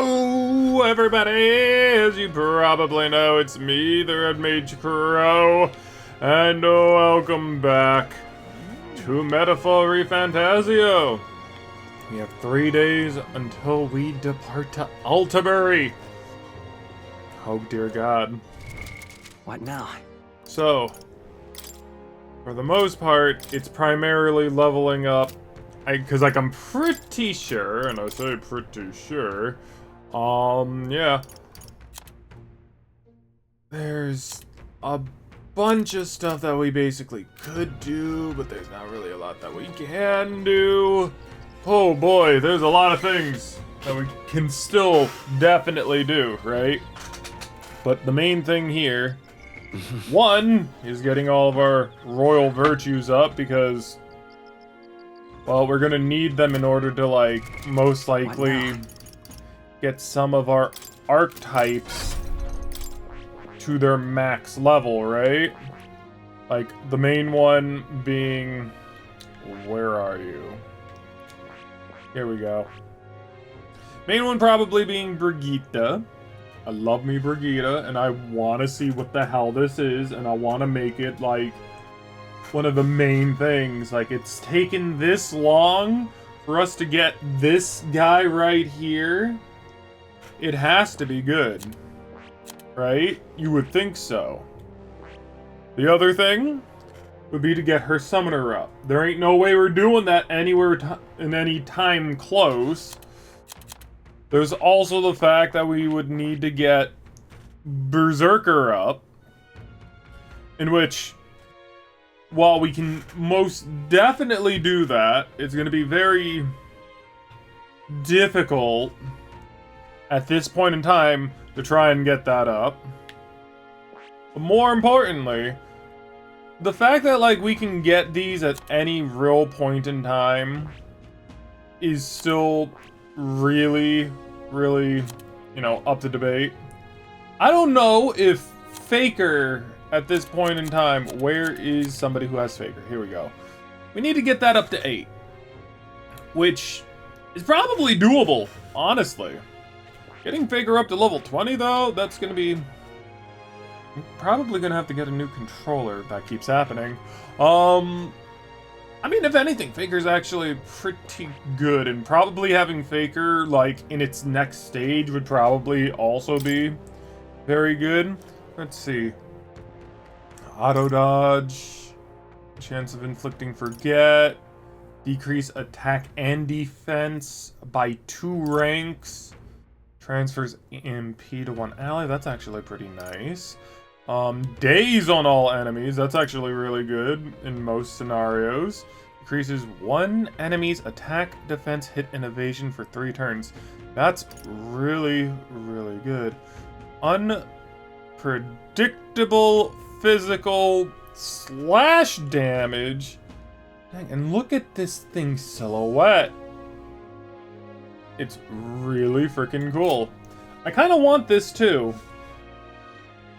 Hello, everybody! As you probably know, it's me, TheRedMageKro, and welcome back to Metaphor ReFantazio. We have 3 days until we depart to Altabury. Oh, dear God. What now? So, for the most part, it's primarily leveling up. Because, like, I'm pretty sure, and I say pretty sure, yeah. There's a bunch of stuff that we basically could do, but there's not really a lot that we can do. Oh boy, there's a lot of things that we can still definitely do, right? But the main thing here, one, is getting all of our royal virtues up, because, well, we're gonna need them in order to, like, most likely get some of our archetypes to their max level, right? Like, the main one being... Where are you? Here we go. Main one probably being Brigitte. I love me Brigitte, and I want to see what the hell this is, and I want to make it, like, one of the main things. Like, it's taken this long for us to get this guy right here. It has to be good, right? You would think so. The other thing would be to get her summoner up. There ain't no way we're doing that anywhere in any time close. There's also the fact that we would need to get Berserker up, in which, while we can most definitely do that, it's going to be very difficult at this point in time to try and get that up. But more importantly, the fact that, like, we can get these at any real point in time is still really, really, you know, up to debate. I don't know if Faker, at this point in time, where is somebody who has Faker? Here we go. We need to get that up to 8. Which is probably doable, honestly. Getting Faker up to level 20, though, that's going to be... I'm probably going to have to get a new controller if that keeps happening. I mean, if anything, Faker's actually pretty good, and probably having Faker, like, in its next stage would probably also be very good. Let's see. Auto dodge, chance of inflicting forget, decrease attack and defense by 2 ranks, transfers MP to 1 ally. That's actually pretty nice. Daze on all enemies. That's actually really good in most scenarios. Decreases 1 enemy's attack, defense, hit, and evasion for 3 turns. That's really, really good. Unpredictable physical slash damage. Dang, and look at this thing's silhouette. It's really freaking cool. I kind of want this too.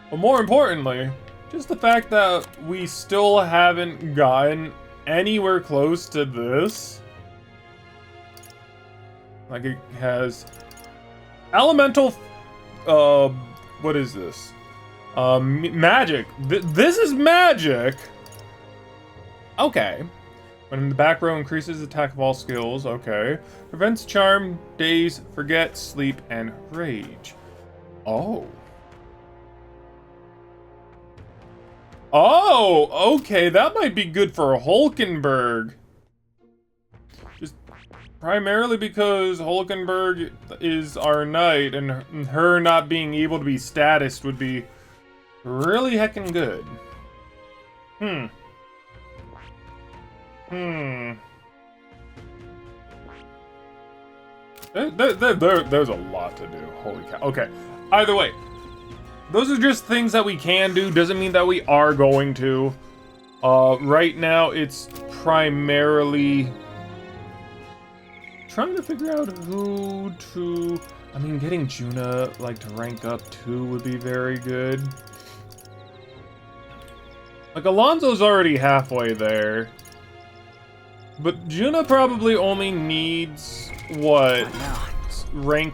But more importantly, just the fact that we still haven't gotten anywhere close to this. Like, it has elemental, what is this? Magic. This is magic. Okay. When in the back row, increases attack of all skills. Okay. Prevents charm, daze, forget, sleep, and rage. Oh. Oh, okay. That might be good for Hulkenberg. Just primarily because Hulkenberg is our knight, and her not being able to be statused would be really heckin' good. There's a lot to do. Holy cow. Okay. Either way, those are just things that we can do. Doesn't mean that we are going to. Right now, it's primarily trying to figure out who to... I mean, getting Juna, like, to rank up 2 would be very good. Like, Alonso's already halfway there. But Juna probably only needs, what? Rank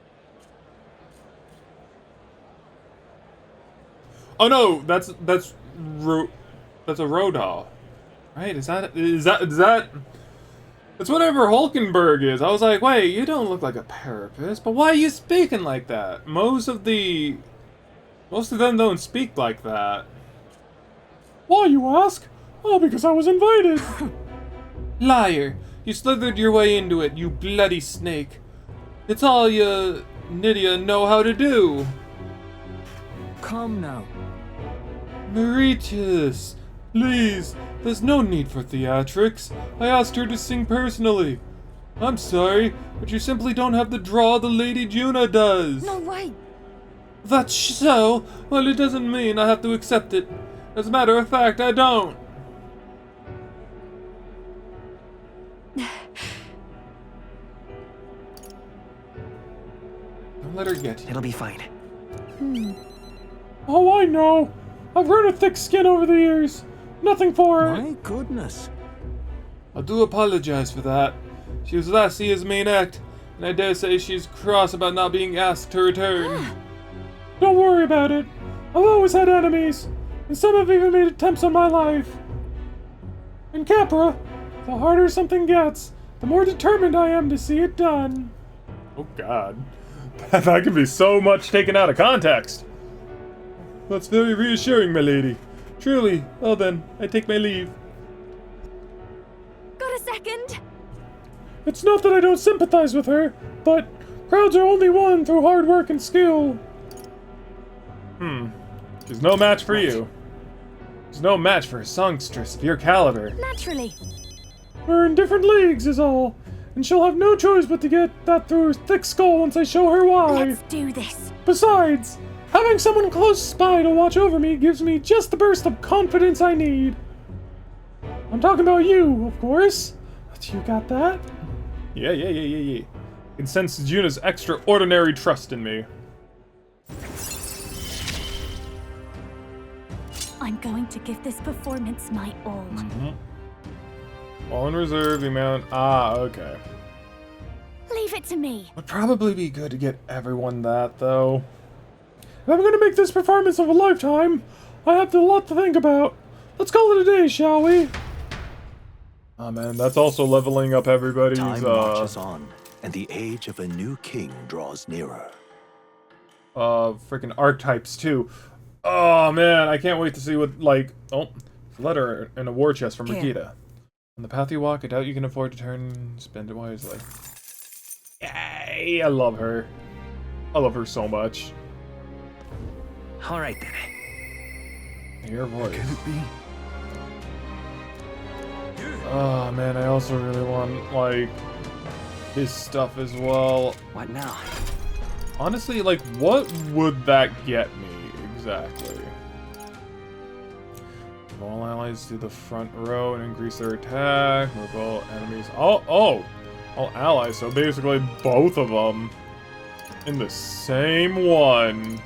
Oh no, that's a Rodal. Right? Is that it's whatever Hulkenberg is. I was like, wait, you don't look like a parapist, but why are you speaking like that? Most of them don't speak like that. Why, you ask? Oh, because I was invited. Liar! You slithered your way into it, you bloody snake. It's all you Nydia know how to do. Come now. Mauritius, please, there's no need for theatrics. I asked her to sing personally. I'm sorry, but you simply don't have the draw the Lady Juna does. No way. That's so? Well, it doesn't mean I have to accept it. As a matter of fact, I don't. Don't let her get you. It'll be fine. Oh, I know. I've grown a thick skin over the years. Nothing for her. My goodness. I do apologize for that. She was Lassia's main act, and I dare say she's cross about not being asked to return. Don't worry about it. I've always had enemies, and some have even made attempts on my life. In Capra, the harder something gets, the more determined I am to see it done. Oh god. That could be so much taken out of context. That's very reassuring, my lady. Truly. Well then, I take my leave. Got a second? It's not that I don't sympathize with her, but crowds are only won through hard work and skill. She's no match for you. She's no match for a songstress of your caliber. Naturally. We're in different leagues is all, and she'll have no choice but to get that through her thick skull once I show her why. Let's do this. Besides, having someone close by to watch over me gives me just the burst of confidence I need. I'm talking about you, of course. But you got that? Yeah. I can sense Juna's extraordinary trust in me. I'm going to give this performance my all. All in reserve, the amount. Ah, okay. Leave it to me. Would probably be good to get everyone that, though. If I'm gonna make this performance of a lifetime, I have a lot to think about. Let's call it a day, shall we? Oh man, that's also leveling up everybody's, Time marches on, and the age of a new king draws nearer. freaking archetypes too. Oh man, I can't wait to see what, like, oh, letter in a war chest from Rikita. On the path you walk, I doubt you can afford to spend it wisely. Yay, I love her. I love her so much. Alright then. Your voice. Can it be? Oh man, I also really want, like, his stuff as well. What now? Honestly, like, what would that get me exactly? Move all allies to the front row and increase their attack. Move all enemies. Oh, all allies. So basically, both of them in the same one.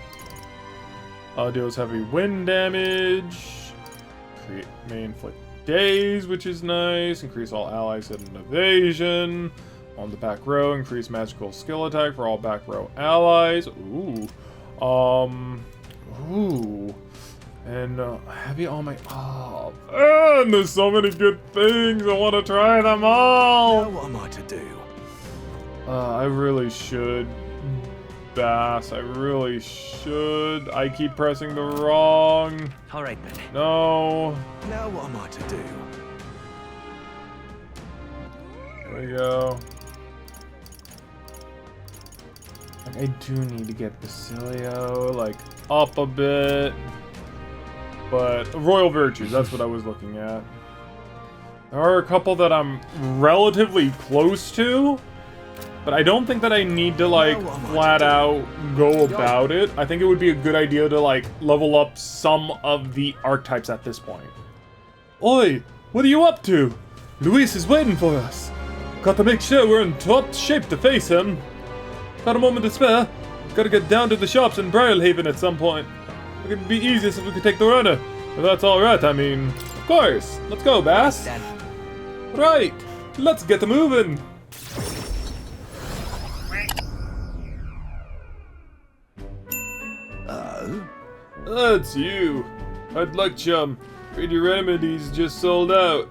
Deals heavy wind damage. May inflict daze, which is nice. Increase all allies hit an evasion. On the back row, increase magical skill attack for all back row allies. Ooh. Ooh. And heavy all my. Oh, man, there's so many good things. I want to try them all. Now what am I to do? I really should. Bass, I really should. I keep pressing the wrong. Alright then. No. Now what am I to do? There we go. Like, I do need to get Basilio, like, up a bit. But Royal Virtues, that's what I was looking at. There are a couple that I'm relatively close to, but I don't think that I need to, like, flat out go about it. I think it would be a good idea to, like, level up some of the archetypes at this point. Oi, what are you up to? Luis is waiting for us. Got to make sure we're in top shape to face him. Got a moment to spare. Gotta get down to the shops in Briarhaven at some point. It would be easiest if we could take the runner. If that's alright, I mean. Of course. Let's go, Bass. Right. Let's get to moving. That's you. Hard luck, chum. Afraid your remedies just sold out.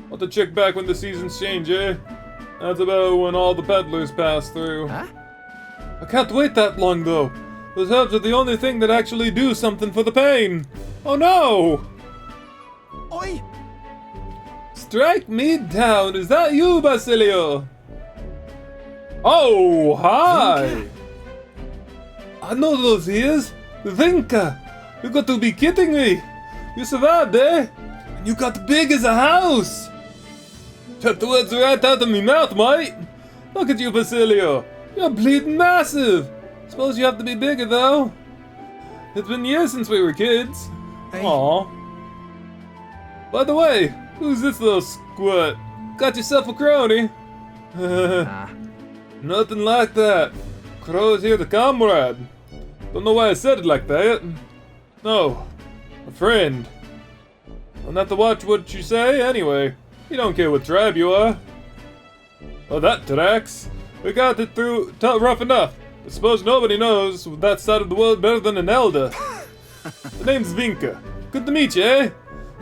Want to check back when the seasons change, eh? That's about when all the peddlers pass through. Huh? I can't wait that long, though. Those herbs are the only thing that actually do something for the pain. Oh no! Oi! Strike me down. Is that you, Basilio? Oh, hi! I know those ears. Vinka! You got to be kidding me! You survived, eh? And you got big as a house! Took the words right out of me mouth, mate! Look at you, Basilio! You're bleeding massive! Suppose you have to be bigger, though. It's been years since we were kids. Hey. Aw. By the way, who's this little squirt? Got yourself a crony? Ah. Nothing like that. Crow's here to comrade. Don't know why I said it like that. No, a friend. I'll have to watch what you say anyway. You don't care what tribe you are. Oh, that tracks. We got it through rough enough. I suppose nobody knows that side of the world better than an elder. The name's Vinka. Good to meet you, eh?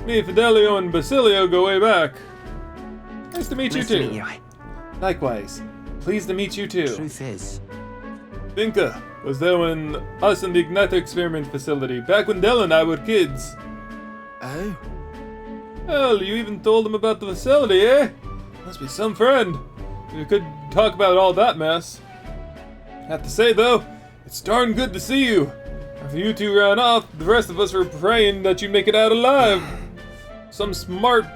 Me, Fidelio, and Basilio go way back. Nice to meet you too. Likewise. Pleased to meet you too. Truth is, Vinka was there when us and the Igniter experiment facility, back when Dell and I were kids. oh, Well, you even told him about the facility, eh? Must be some friend. You could talk about all that mess. Have to say though, it's darn good to see you. After you two ran off, the rest of us were praying that you'd make it out alive. Some smart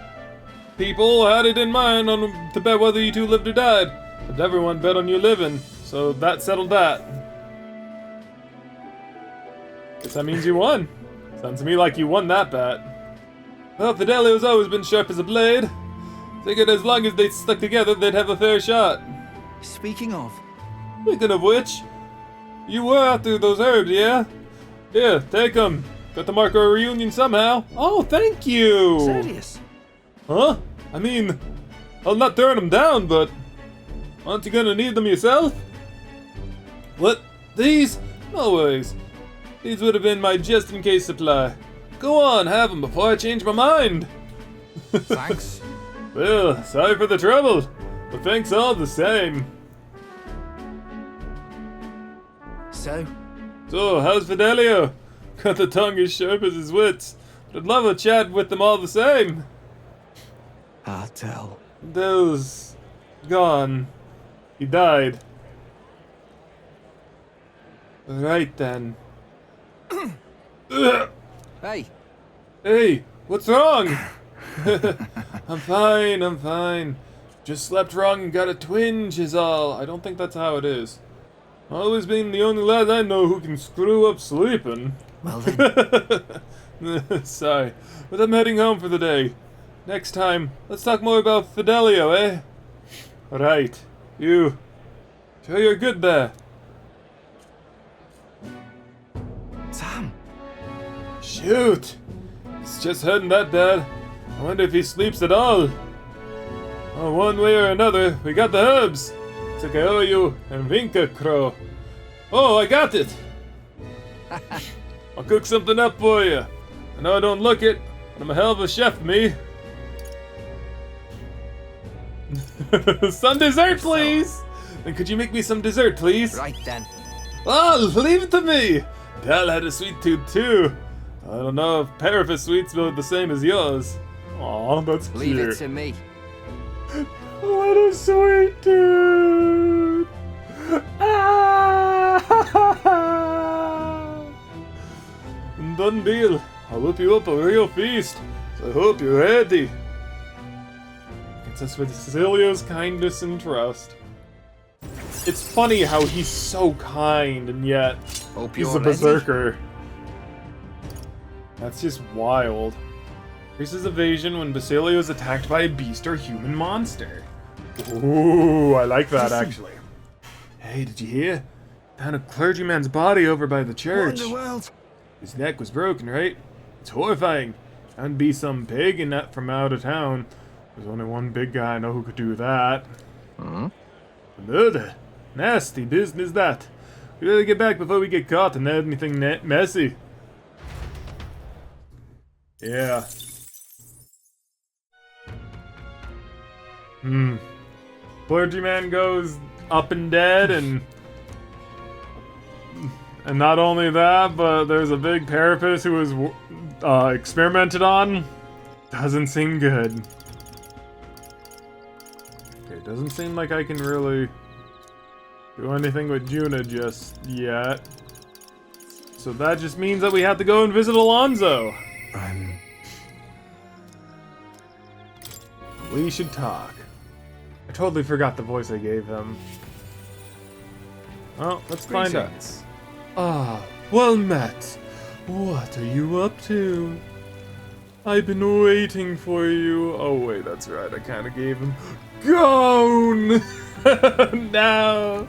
people had it in mind to bet whether you two lived or died, but everyone bet on you living, so that settled that. Guess that means you won. Sounds to me like you won that bet. Well, Fidelio's always been sharp as a blade. Figured as long as they stuck together, they'd have a fair shot. speaking of, Speaking of which, you were after those herbs, yeah? Here, take them. Got to mark our reunion somehow. Oh, thank you. serious? Huh? I mean, I'll not turn them down, but aren't you gonna need them yourself? What? These? No worries. These would have been my just-in-case supply. Go on, have them before I change my mind. Thanks. Well, sorry for the trouble, but thanks all the same. So, how's Fidelio? Got the tongue as sharp as his wits, but I'd love a chat with them all the same. I'll tell. Dell's gone. He died. Right then. Ugh. Hey, Hey, what's wrong? I'm fine. Just slept wrong and got a twinge is all. I don't think that's how it is. Always been the only lad I know who can screw up sleeping. well then. Sorry, but I'm heading home for the day. Next time, let's talk more about Fidelio, eh? Right. You. Sure you're good there. Sam, Shoot! It's just heading that, Dad. I wonder if he sleeps at all. Oh, one way or another, we got the herbs. It's like I owe you and TheRedMageKro. Oh, I got it! I'll cook something up for you. I know I don't look it, but I'm a hell of a chef, me. Some dessert, please! Then could you make me some dessert, please? right then. Oh, leave it to me! Dal had a sweet tooth too. I don't know if Parafus sweets are the same as yours. Aw, that's cute. Leave it to me. What a sweet dude! Ah! Done deal. I'll whip you up a real feast. So I hope you're ready. It's us with Cecilia's kindness and trust. It's funny how he's so kind and yet Hope he's you're a berserker. That's just wild. Increases evasion when Basilio is attacked by a beast or human monster. Ooh, I like that actually. Hey, did you hear? Found a clergyman's body over by the What church. in the world? His neck was broken, right? It's horrifying. Found to be some pig in that from out of town. There's only one big guy I know who could do that. Hmm? Murder. Nasty business that. We gotta get back before we get caught and anything messy. Yeah. Clergyman goes up and dead, and not only that, but there's a big parapet who was experimented on. Doesn't seem good. Okay, doesn't seem like I can really do anything with Juna just yet. So that just means that we have to go and visit Alonso. We should talk. I totally forgot the voice I gave him. Well, let's find out. Ah, well met. What are you up to? I've been waiting for you. Oh wait, that's right, I kinda gave him Gone! No!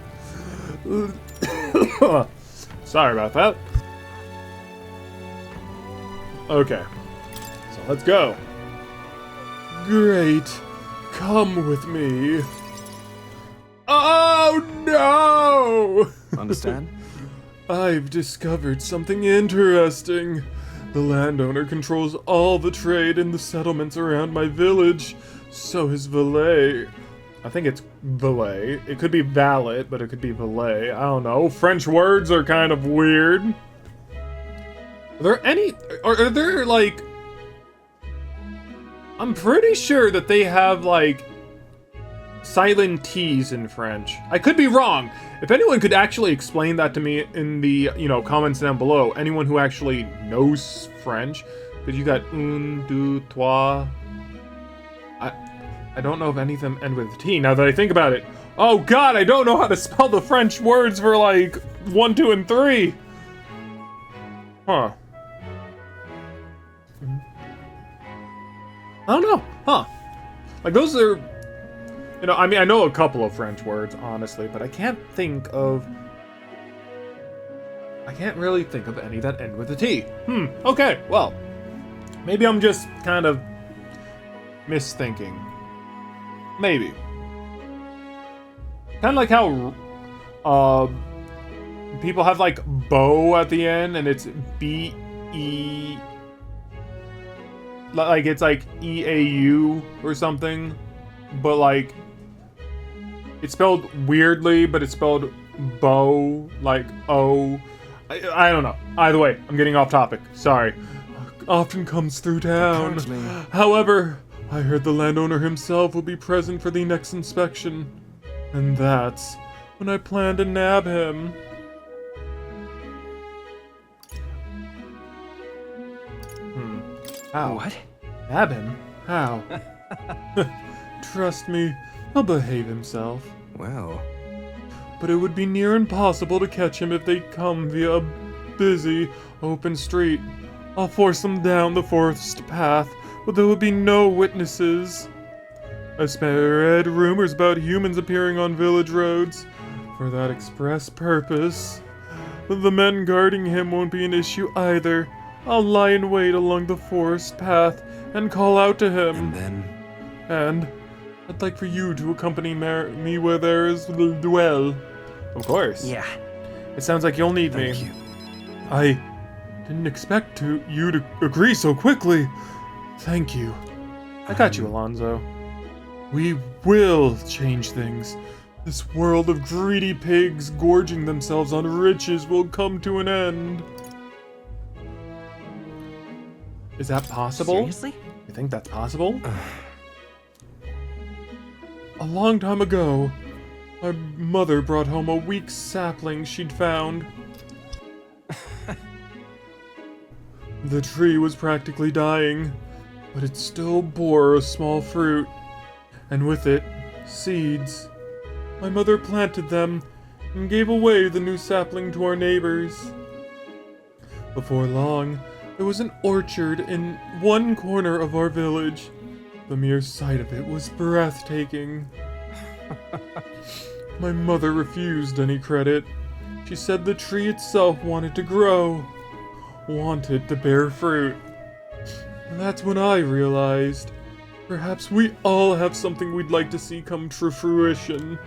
Sorry about that. Okay, so let's go. Great. Come with me. Oh no! Understand? I've discovered something interesting. The landowner controls all the trade in the settlements around my village. So his valet. I think it's valet. It could be valet, but it could be valet. I don't know. French words are kind of weird. Are there any... Are there, like... I'm pretty sure that they have, like, silent T's in French. I could be wrong. If anyone could actually explain that to me in the, comments down below, anyone who actually knows French, because you got un, deux, trois. I don't know if any of them end with T, now that I think about it. Oh god, I don't know how to spell the French words for, like, 1, 2, and 3. Huh. I don't know, huh? Like, those are, I mean, I know a couple of French words, honestly, but I can't really think of any that end with a T. Okay, well, maybe I'm just kind of misthinking. Maybe. Kind of like how, people have, like, bow at the end, and it's B-E... Like, it's like E-A-U or something, but like, it's spelled weirdly, but it's spelled bow, like O. I don't know. Either way, I'm getting off topic. Sorry. Often comes through town. However, I heard the landowner himself will be present for the next inspection. And that's when I plan to nab him. How? What? Nab him? How? Trust me, he'll behave himself. Well, But it would be near impossible to catch him if they come via a busy, open street. I'll force them down the forest path, but there will be no witnesses. I've read rumors about humans appearing on village roads for that express purpose. The men guarding him won't be an issue either. I'll lie in wait along the forest path and call out to him. And I'd like for you to accompany me where there is the dwell. Of course. yeah. It sounds like you'll need me. Thank you. I didn't expect you to agree so quickly. Thank you. I got you, Alonso. We will change things. This world of greedy pigs gorging themselves on riches will come to an end. Is that possible? Seriously? You think that's possible? A long time ago, my mother brought home a weak sapling she'd found. The tree was practically dying, but it still bore a small fruit, and with it, seeds. My mother planted them and gave away the new sapling to our neighbors. Before long, there was an orchard in one corner of our village. The mere sight of it was breathtaking. My mother refused any credit. She said the tree itself wanted to grow, wanted to bear fruit. And that's when I realized, perhaps we all have something we'd like to see come to fruition.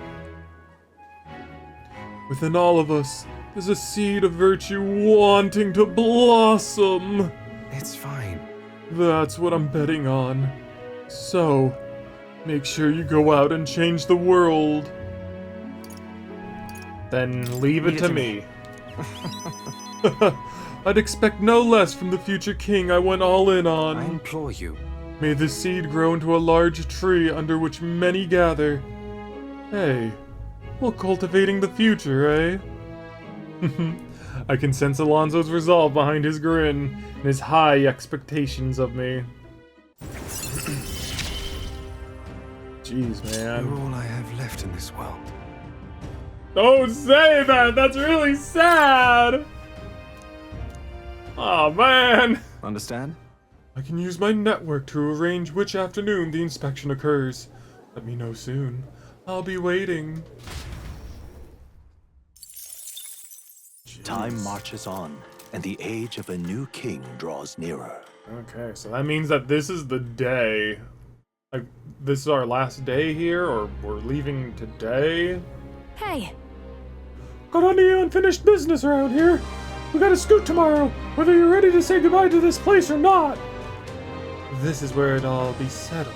Within all of us, is a seed of virtue wanting to blossom. It's fine. That's what I'm betting on. So, make sure you go out and change the world. Then leave it to me. I'd expect no less from the future king I went all in on. I implore you. May the seed grow into a large tree under which many gather. Hey, well, cultivating the future, eh? I can sense Alonso's resolve behind his grin and his high expectations of me. Jeez, man. You're all I have left in this world. Don't say that! That's really sad! Oh man! Understand? I can use my network to arrange which afternoon the inspection occurs. Let me know soon. I'll be waiting. Time marches on, and the age of a new king draws nearer. Okay, so that means that this is the day. Like, this is our last day here, or we're leaving today? Hey, Got any unfinished business around here? We gotta scoot tomorrow, whether you're ready to say goodbye to this place or not. This is where it all be settled.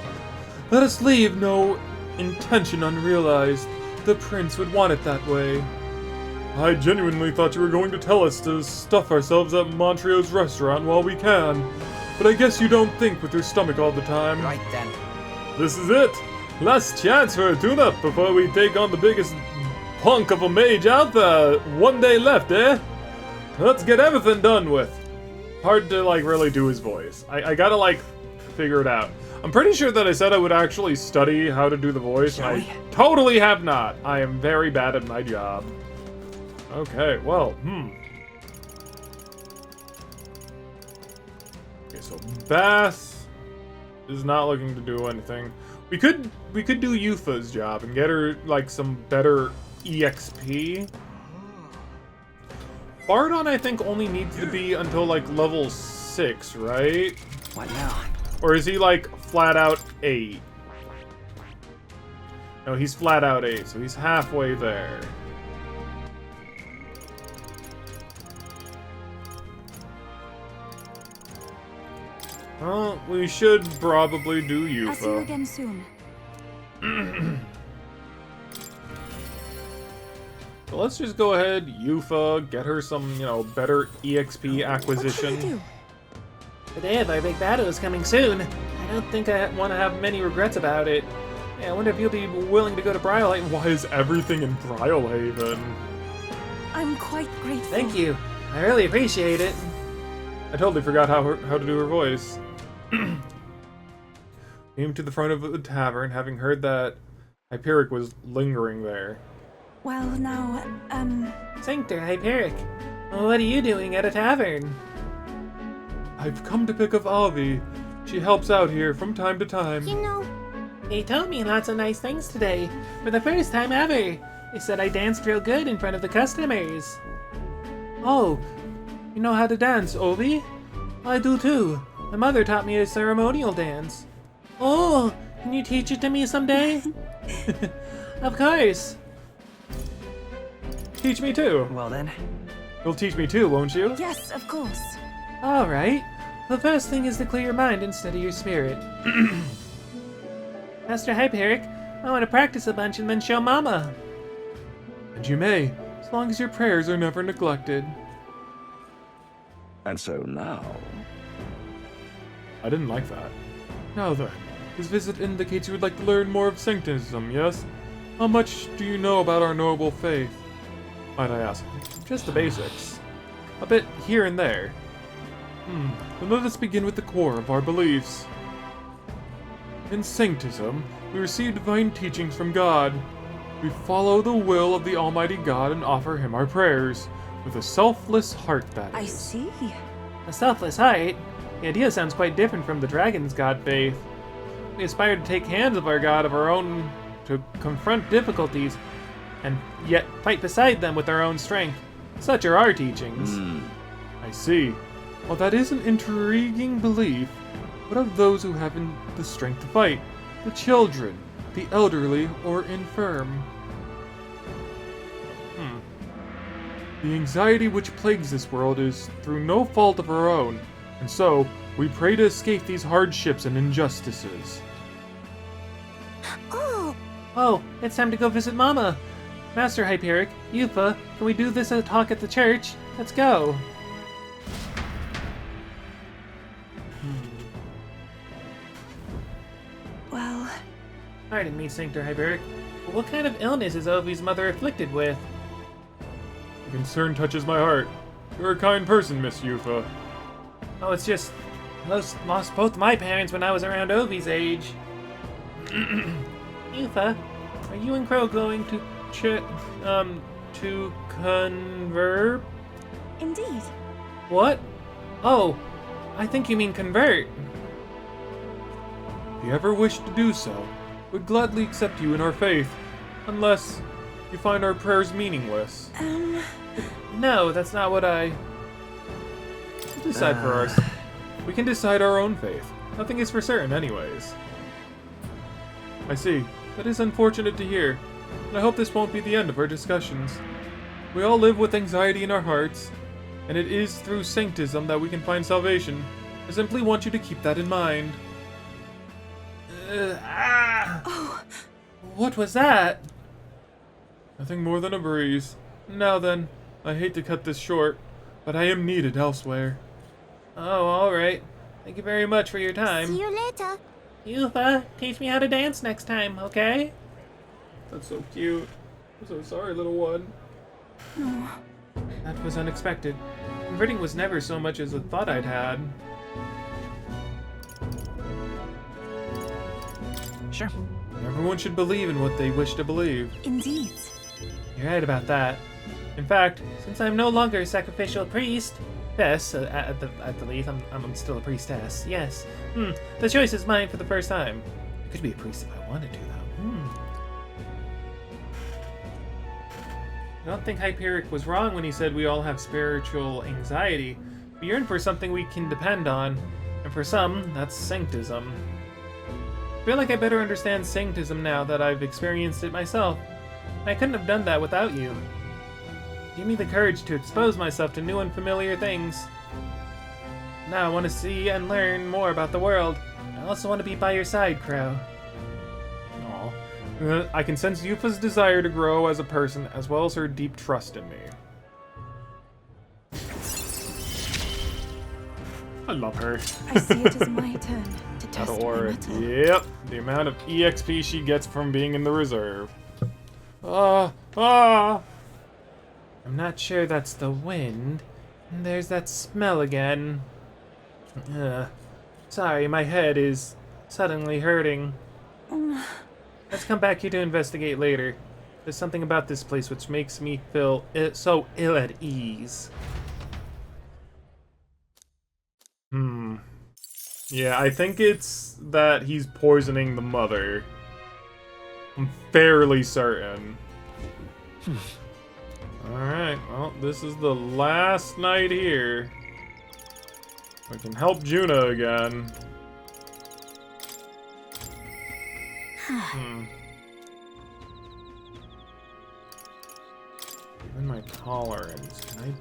Let us leave no intention unrealized. The prince would want it that way. I genuinely thought you were going to tell us to stuff ourselves at Montrio's restaurant while we can. But I guess you don't think with your stomach all the time. Right then. This is it. Last chance for a tune-up before we take on the biggest punk of a mage out there. One day left, eh? Let's get everything done with. Hard to, like, really do his voice. I gotta, like, figure it out. I'm pretty sure that I said I would actually study how to do the voice, and I totally have not. I am very bad at my job. Okay, well, Okay, so Bass is not looking to do anything. We could do Yufa's job and get her like some better EXP. Bardon, I think, only needs to be until like level 6, right? What now? Or is he like flat out 8? No, he's flat out 8, so he's halfway there. Well, we should probably do I'll see you Yufa. again soon. So let's just go ahead, Yufa, get her some, you know, better EXP acquisition. What should we do? The day of our big battle is coming soon. I don't think I want to have many regrets about it. Yeah, I wonder if you'll be willing to go to Briarlight. Why is everything in Brylehaven? I'm quite grateful. Thank you. I really appreciate it. I totally forgot how to do her voice. Came to the front of the tavern, having heard that Hyperic was lingering there. Well, now, Sanctor Hyperic, what are you doing at a tavern? I've come to pick up Avi. She helps out here from time to time. you know, He told me lots of nice things today, for the first time ever. He said I danced real good in front of the customers. Oh, you know how to dance, Ovi? I do too. My mother taught me a ceremonial dance. Oh, can you teach it to me someday? Of course. Teach me too. Well then. You'll teach me too, won't you? yes, of course. All right. The first thing is to clear your mind and steady your spirit. Master Hyperic, I want to practice a bunch and then show Mama. And you may, as long as your prayers are never neglected. And so now, I didn't like that. Now then, this visit indicates you would like to learn more of Sanctism, yes? How much do you know about our noble faith? Might I ask? Just the basics. A bit here and there. Then let us begin with the core of our beliefs. In Sanctism, we receive divine teachings from God. We follow the will of the Almighty God and offer Him our prayers, with a selfless heart, that I is. see. A selfless height? The idea sounds quite different from the dragon's god faith. We aspire to take hands of our god of our own to confront difficulties, and yet fight beside them with our own strength. Such are our teachings. I see. Well, that is an intriguing belief. What of those who haven't the strength to fight? The children, the elderly, or infirm? The anxiety which plagues this world is through no fault of our own, and so we pray to escape these hardships and injustices. Oh, it's time to go visit Mama. Master Hyperic, Yufa, can we do this talk at the church? Let's go. Well, Pardon me, Sanctor Hyperic, but what kind of illness is Ovi's mother afflicted with? The concern touches my heart. You're a kind person, Miss Yufa. Oh, it's just... lost both my parents when I was around Ovi's age. Yufa, are you and Crow going to convert? indeed. What? Oh, I think you mean convert. If you ever wish to do so, we'd gladly accept you in our faith, unless you find our prayers meaningless. No, that's not what I... We'll decide for ours. We can decide our own faith. Nothing is for certain anyways. I see. That is unfortunate to hear, and I hope this won't be the end of our discussions. We all live with anxiety in our hearts, and it is through sanctism that we can find salvation. I simply want you to keep that in mind. What was that? Nothing more than a breeze. Now then, I hate to cut this short, but I am needed elsewhere. Oh, alright. Thank you very much for your time. See you later. Yufa, teach me how to dance next time, okay? That's so cute. I'm so sorry, little one. That was unexpected. Converting was never so much as a thought I'd had. Sure. Everyone should believe in what they wish to believe. Indeed. You're right about that. In fact, since I'm no longer a sacrificial priest, yes, at the least, I'm still a priestess. Yes. The choice is mine for the first time. I could be a priest if I wanted to, though. I don't think Hyperic was wrong when he said we all have spiritual anxiety. We yearn for something we can depend on, and for some, that's sanctism. I feel like I better understand sanctism now that I've experienced it myself. I couldn't have done that without you. Give me the courage to expose myself to new and familiar things. Now I want to see and learn more about the world. I also want to be by your side, Crow. Aw. I can sense Yufa's desire to grow as a person, as well as her deep trust in me. I love her. I see it as my turn to That test my aura. mettle. Yep. The amount of EXP she gets from being in the reserve. I'm not sure that's the wind. There's that smell again. Sorry, my head is suddenly hurting. Let's come back here to investigate later. There's something about this place which makes me feel so ill at ease. Yeah, I think it's that he's poisoning the mother. I'm fairly certain. Alright, well, this is the last night here. We can help Juna again. Even my tolerance. Can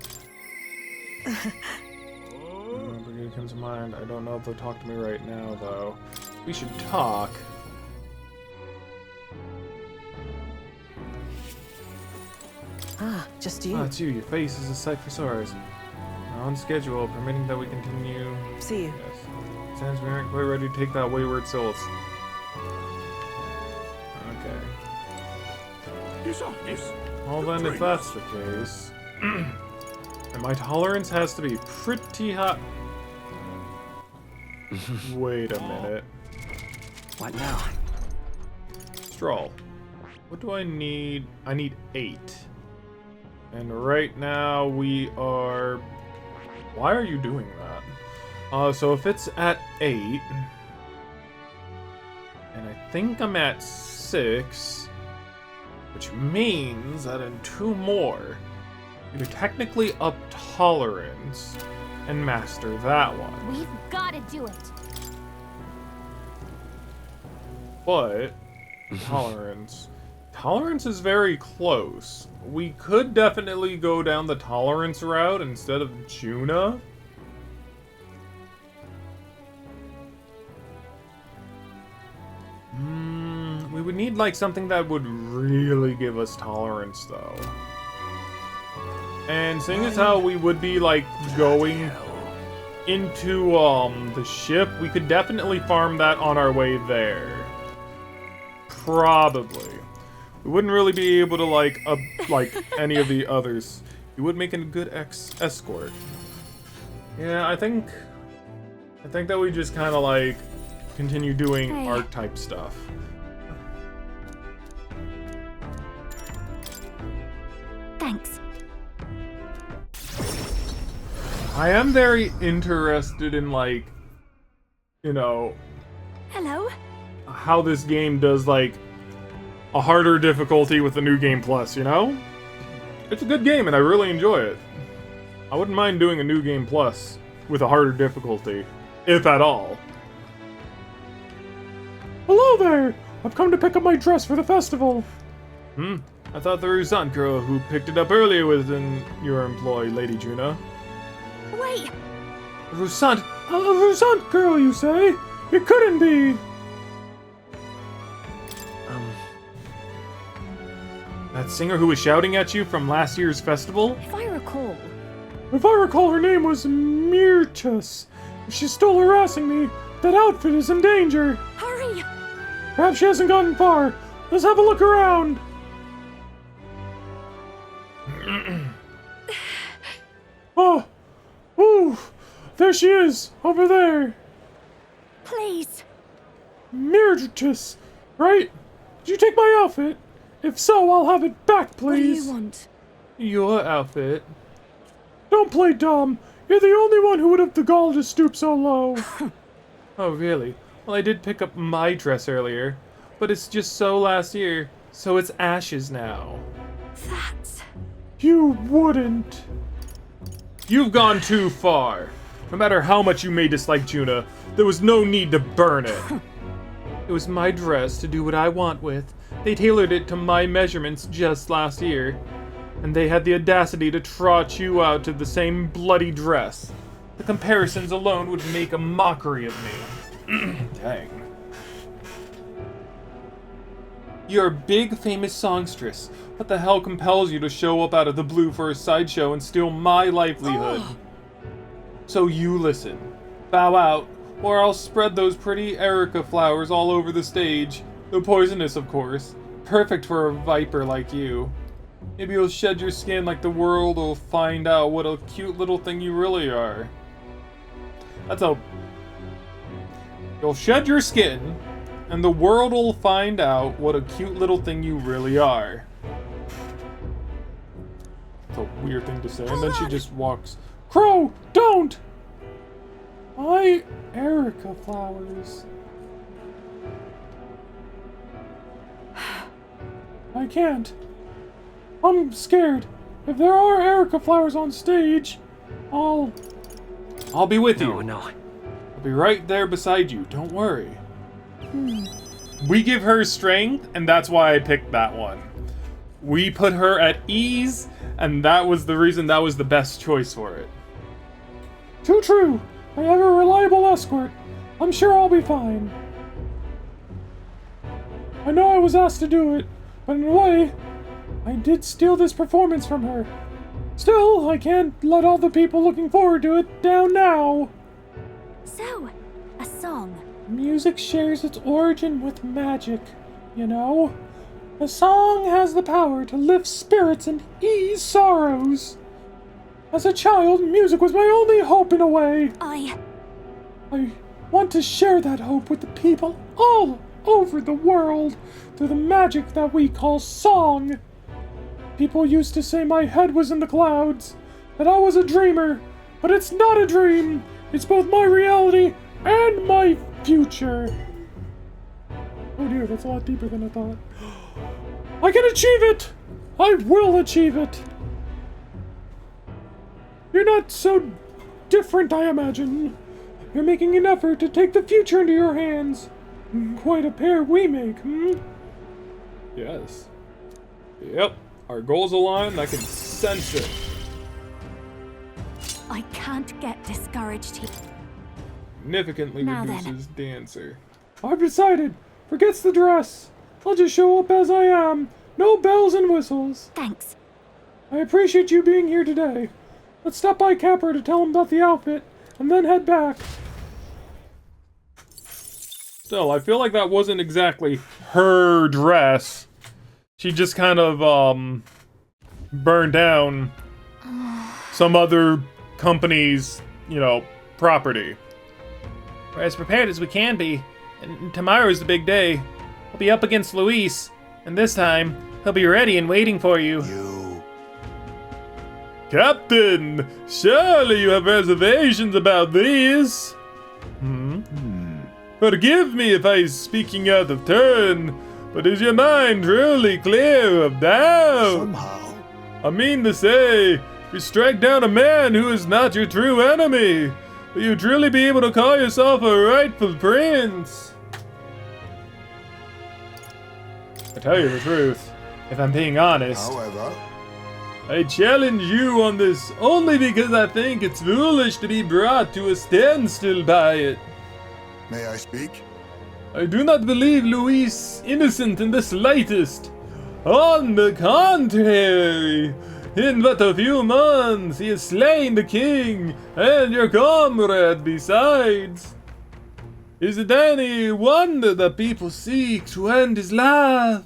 I... Brigade comes to mind. I don't know if they'll talk to me right now, though. We should talk. Just you. Ah, it's you. Your face is a sight for sores. We're on schedule, permitting that we continue. See you. Yes. Sounds we aren't quite ready to take that wayward souls. Okay. Well then, if that's the case... and my tolerance has to be pretty high... Wait a minute. What now? Stroll. What do I need? I need 8. And right now we are... Why are you doing that? So if it's at 8... And I think I'm at 6... Which means that in 2 more... You could technically up tolerance and master that one. We've got to do it. But... Tolerance... Tolerance is very close. We could definitely go down the tolerance route instead of Juna. We would need like something that would really give us tolerance though. And seeing as how we would be like going into the ship, we could definitely farm that on our way there. Probably. We wouldn't really be able to like any of the others. You would make a good escort. Yeah, I think that we just kind of like continue doing Archetype stuff. Thanks. I am very interested in like, you know, Hello. how this game does like a harder difficulty with the new game plus, you know? It's a good game and I really enjoy it. I wouldn't mind doing a new game plus with a harder difficulty, if at all. Hello there! I've come to pick up my dress for the festival. I thought the ReFantazio who picked it up earlier was in your employ, Lady Juna. Wait. Rusant! A Rusant girl, you say? It couldn't be. That singer who was shouting at you from last year's festival? If I recall. If I recall, her name was Mirchus. If she's still harassing me, that outfit is in danger. Hurry! Perhaps she hasn't gotten far. Let's have a look around. Oh, ooh, there she is, over there. Please. Mirchus, right? Did you take my outfit? If so, I'll have it back, please. What do you want? Your outfit. Don't play dumb. You're the only one who would have the gall to stoop so low. Oh, really? Well, I did pick up my dress earlier, but it's just so last year, so it's ashes now. That's... You wouldn't. You've gone too far. No matter how much you may dislike Juna, there was no need to burn it. It was my dress to do what I want with. They tailored it to my measurements just last year. And they had the audacity to trot you out to the same bloody dress. The comparisons alone would make a mockery of me. Dang. You're a big, famous songstress. What the hell compels you to show up out of the blue for a sideshow and steal my livelihood? So you listen. Bow out, or I'll spread those pretty Erica flowers all over the stage. They're poisonous, of course. Perfect for a viper like you. Maybe you'll shed your skin like the world will find out what a cute little thing you really are. That's a... You'll shed your skin, and the world will find out what a cute little thing you really are. It's a weird thing to say, and then she just walks. Crow, don't! My Erica flowers. I can't. I'm scared. If there are Erica flowers on stage, I'll be with you. No. I'll be right there beside you. Don't worry. We give her strength, and that's why I picked that one. We put her at ease, and that was the reason that was the best choice for it. Too true. I have a reliable escort. I'm sure I'll be fine. I know I was asked to do it, but in a way, I did steal this performance from her. Still, I can't let all the people looking forward to it down now. So, a song. Music shares its origin with magic, you know? A song has the power to lift spirits and ease sorrows. As a child, music was my only hope in a way. I want to share that hope with the people all over the world through the magic that we call song. People used to say my head was in the clouds, that I was a dreamer, but it's not a dream. It's both my reality and my future. Oh dear, that's a lot deeper than I thought. I can achieve it! I will achieve it! You're not so different, I imagine. You're making an effort to take the future into your hands. Quite a pair we make, hmm? Yes. Yep, our goals align. I can sense it. I can't get discouraged here. Significantly Now then. reduces dancer. I've decided. Forgets the dress. I'll just show up as I am. No bells and whistles. Thanks. I appreciate you being here today. Let's stop by Capra to tell him about the outfit, and then head back. Still, I feel like that wasn't exactly her dress. She just kind of, burned down some other company's, property. We're as prepared as we can be, and tomorrow's the big day. We'll be up against Luis, and this time, he'll be ready and waiting for you. Captain, surely you have reservations about these? Forgive me if I'm speaking out of turn, but is your mind truly clear of doubt? Somehow. I mean to say, you strike down a man who is not your true enemy. Will you truly be able to call yourself a rightful prince? I tell you the truth, if I'm being honest, However, I challenge you on this only because I think it's foolish to be brought to a standstill by it. may I speak? I do not believe Luis innocent in the slightest. On the contrary, in but a few months he has slain the king and your comrade besides. Is it any wonder that people seek to end his life?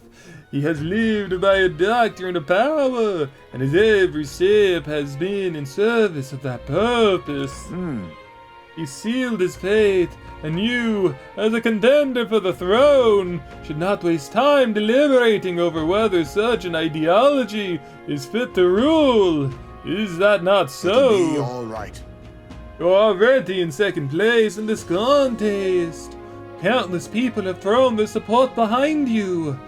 He has lived by a doctrine of power, and his every step has been in service of that purpose. He sealed his fate, and you, as a contender for the throne, should not waste time deliberating over whether such an ideology is fit to rule. Is that not It'll be so? all right. You're already in second place in this contest. Countless people have thrown their support behind you.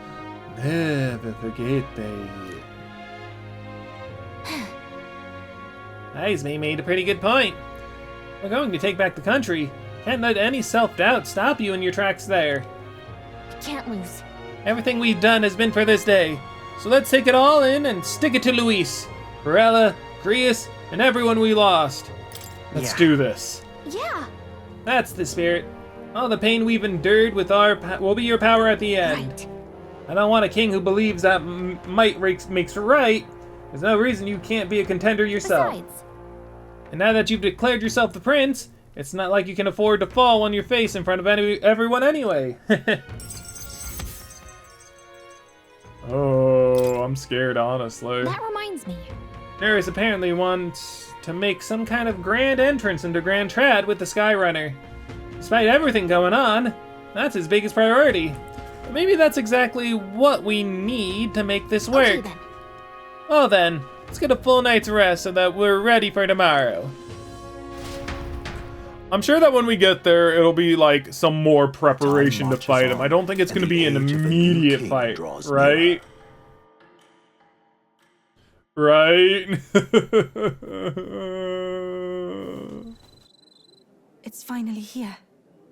Never forget that. Heisme made a pretty good point. We're going to take back the country. Can't let any self-doubt stop you in your tracks there. Can't lose. Everything we've done has been for this day. So let's take it all in and stick it to Luis, Corella, Grius, and everyone we lost. Let's do this. Yeah. That's the spirit. All the pain we've endured with will be your power at the end. Right. I don't want a king who believes that might makes right. There's no reason you can't be a contender yourself. Besides, And now that you've declared yourself the prince, it's not like you can afford to fall on your face in front of everyone anyway. Oh, I'm scared, honestly. that reminds me. Darius apparently wants to make some kind of grand entrance into Grand Trad with the Skyrunner. Despite everything going on, that's his biggest priority. But maybe that's exactly what we need to make this work. Okay then. Well then, let's get a full night's rest so that we're ready for tomorrow. I'm sure that when we get there, it'll be like some more preparation Time to marches fight him. on, I don't think it's and going to the be an age of the new immediate king fight, draws right? Right? It's finally here.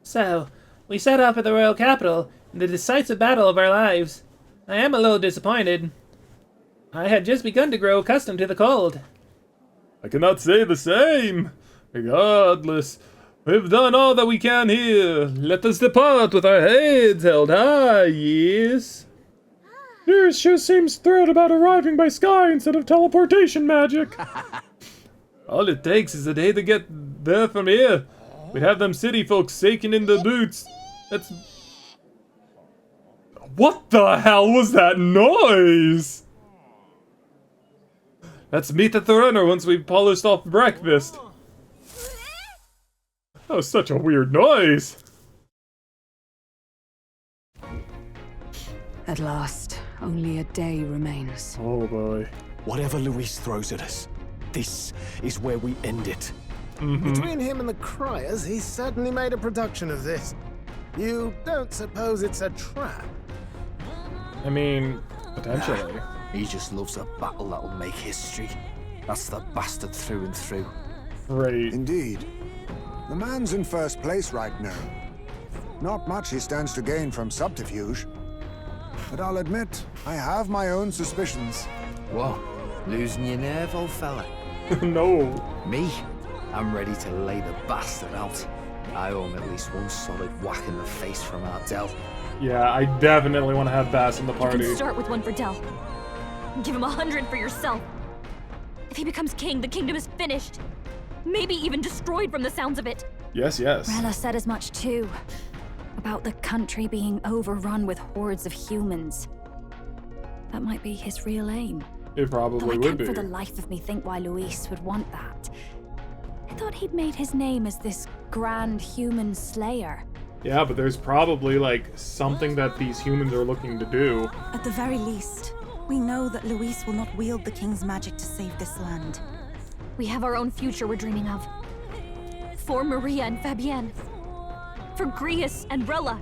So, we set off at the royal capital in the decisive battle of our lives. I am a little disappointed. I had just begun to grow accustomed to the cold. I cannot say the same. Regardless, we've done all that we can here. Let us depart with our heads held high, yes? Yours sure seems thrilled about arriving by sky instead of teleportation magic. All it takes is a day to get there from here. We'd have them city folks shaking in their boots. That's... What the hell was that noise? Let's meet at the runner once we've polished off breakfast. That was such a weird noise. At last, only a day remains. Oh boy. Whatever Luis throws at us, this is where we end it. Between him and the criers, he's certainly made a production of this. You don't suppose it's a trap? I mean, potentially. He just loves a battle that'll make history. That's the bastard through and through. Great. Indeed. The man's in first place right now. Not much he stands to gain from subterfuge. but I'll admit, I have my own suspicions. Whoa, losing your nerve, old fella? No. Me? I'm ready to lay the bastard out. I owe him at least one solid whack in the face from Ardell. Yeah, I definitely want to have Bass in the You party. can start with one for Dell. Give him 100 for yourself. If he becomes king, the kingdom is finished. Maybe even destroyed from the sounds of it. Yes, yes. Rella said as much too. About the country being overrun with hordes of humans. That might be his real aim. It Though probably I would can't be. for the life of me think why Luis would want that. I thought he'd made his name as this grand human slayer. Yeah, but there's probably like something that these humans are looking to do. At the very least, we know that Luis will not wield the king's magic to save this land. We have our own future we're dreaming of. For Maria and Fabienne. For Grius and Rella.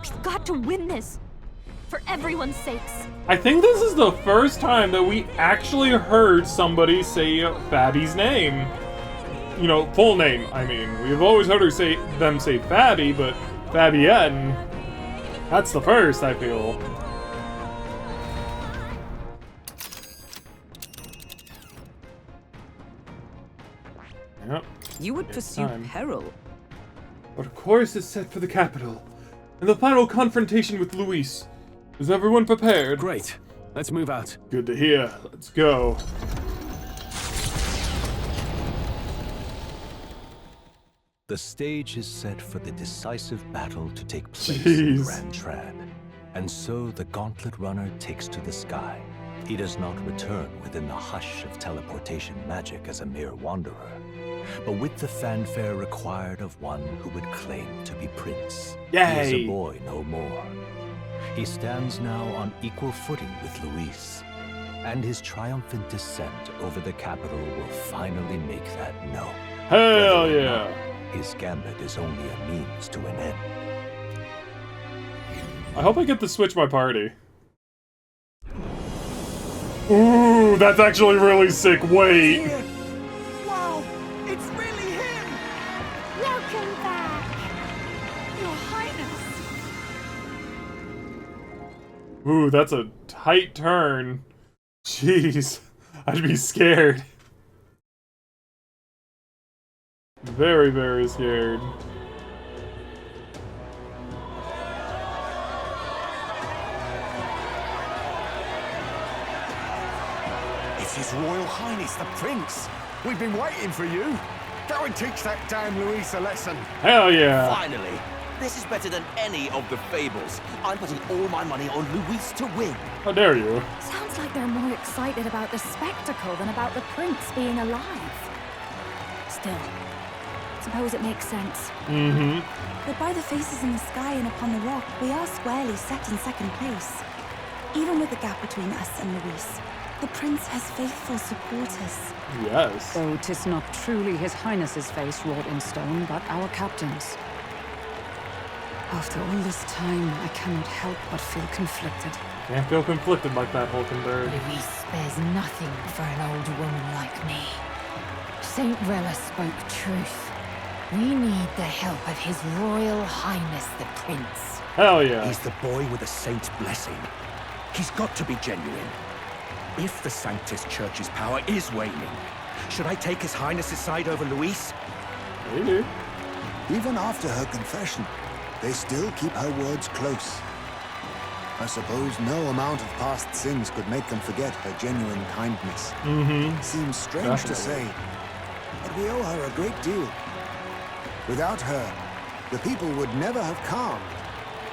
We've got to win this. For everyone's sakes. I think this is the first time that we actually heard somebody say Fabi's name. You know, full name, I mean. We've always heard her say Fabi, but Fabienne, that's the first, I feel. Yep. You would pursue peril. But a course is set for the capital, and the final confrontation with Luis. Is everyone prepared? Great. Let's move out. Good to hear. Let's go. The stage is set for the decisive battle to take place in Gran, and so the Gauntlet Runner takes to the sky. He does not return within the hush of teleportation magic as a mere wanderer, but with the fanfare required of one who would claim to be prince. Yay! He is a boy no more. He stands now on equal footing with Luis, and his triumphant descent over the capital will finally make that known. Hell yeah! His gambit is only a means to an end. I hope I get to switch my party. Ooh, that's actually really sick. Wait. Wow, it's really him! Welcome back. Your Highness! Ooh, that's a tight turn. Jeez, I'd be scared. Very, very scared. It's His Royal Highness, the Prince. We've been waiting for you. Go and teach that damn Luis a lesson. Hell yeah. Finally. This is better than any of the fables. I'm putting all my money on Luis to win. How dare you? Sounds like they're more excited about the spectacle than about the prince being alive. Still, suppose it makes sense. Mm-hmm. But by the faces in the sky and upon the rock, we are squarely set in second place. Even with the gap between us and Luis, the prince has faithful supporters. Yes. Though 'tis not truly His Highness's face wrought in stone, but our captain's. After all this time, I cannot help but feel conflicted. Can't feel conflicted like that, Hulkenberg. Luis spares nothing for an old woman like me. Saint Rella spoke truth. We need the help of His Royal Highness the Prince. Hell yeah. He's the boy with a saint's blessing. He's got to be genuine. If the Sanctus Church's power is waning, should I take His Highness's side over Luis? Maybe. Even after her confession, they still keep her words close. I suppose no amount of past sins could make them forget her genuine kindness. Mm-hmm. Seems strange to say, but we owe her a great deal. Without her, the people would never have calmed,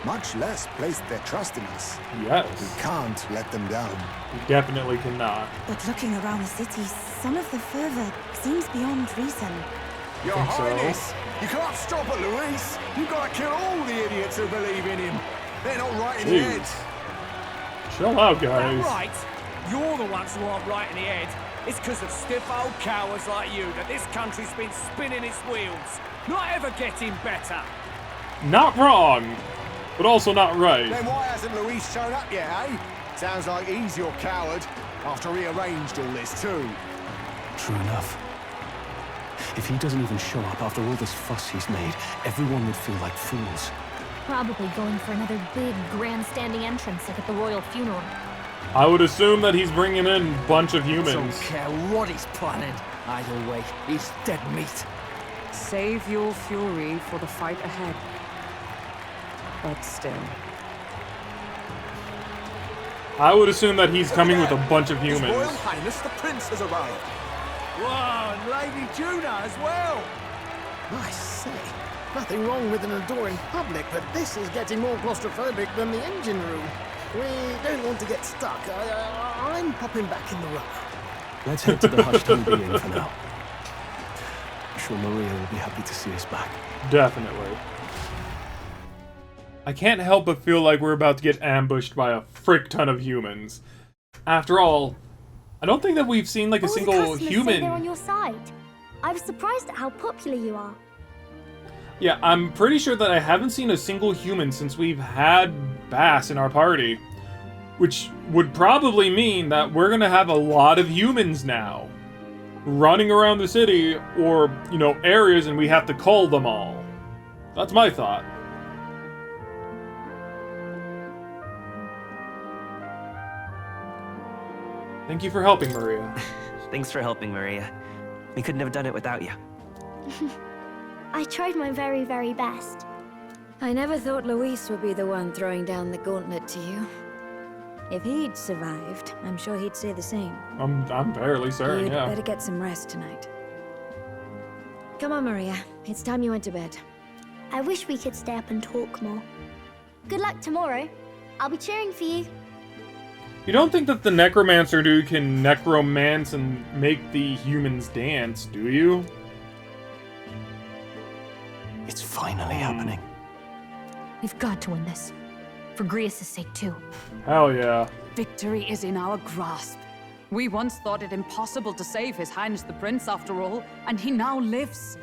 much less placed their trust in us. Yes. We can't let them down. You definitely cannot. But looking around the city, some of the fervor seems beyond reason. Your Think so. Highness, you can't stop it, Luis. You've got to kill all the idiots who believe in him. They're not right in the head. Chill out, guys. Right. You're the ones who aren't right in the head. It's because of stiff old cowards like you that this country's been spinning its wheels. Not ever getting better. Not wrong, but also not right. Then why hasn't Luis shown up yet, eh? Sounds like he's your coward, after he arranged all this too. True enough. If he doesn't even show up after all this fuss he's made, everyone would feel like fools. Probably going for another big, grandstanding entrance like at the royal funeral. I would assume that he's bringing in a bunch of humans. Don't care what he's planning. Either way, he's dead meat. Save your fury for the fight ahead. But still. I would assume that he's coming with a bunch of humans. His Royal Highness the Prince has arrived. Whoa, and Lady Juna as well. I say, nothing wrong with an adoring public, but this is getting more claustrophobic than the engine room. We don't want to get stuck. I'm popping back in the room. Let's head to the hushed Inn for now. I'm sure Maria will be happy to see us back. Definitely. I can't help but feel like we're about to get ambushed by a frick ton of humans. After all, I don't think that we've seen like a single human. They're on your side. I was surprised at how popular you are. Yeah, I'm pretty sure that I haven't seen a single human since we've had Bass in our party. Which would probably mean that we're gonna have a lot of humans now. Running around the city, or, you know, areas, and we have to cull them all. That's my thought. Thank you for helping, Maria. Thanks for helping, Maria. We couldn't have done it without you. I tried my very, very best. I never thought Luis would be the one throwing down the gauntlet to you. If he'd survived, I'm sure he'd say the same. I'm fairly certain, You'd yeah. better get some rest tonight. Come on, Maria. It's time you went to bed. I wish we could stay up and talk more. Good luck tomorrow. I'll be cheering for you. You don't think that the necromancer dude can necromance and make the humans dance, do you? It's finally happening. We've got to win this. For Grius' sake, too. Hell yeah. Victory is in our grasp. We once thought it impossible to save His Highness the Prince, after all, and he now lives.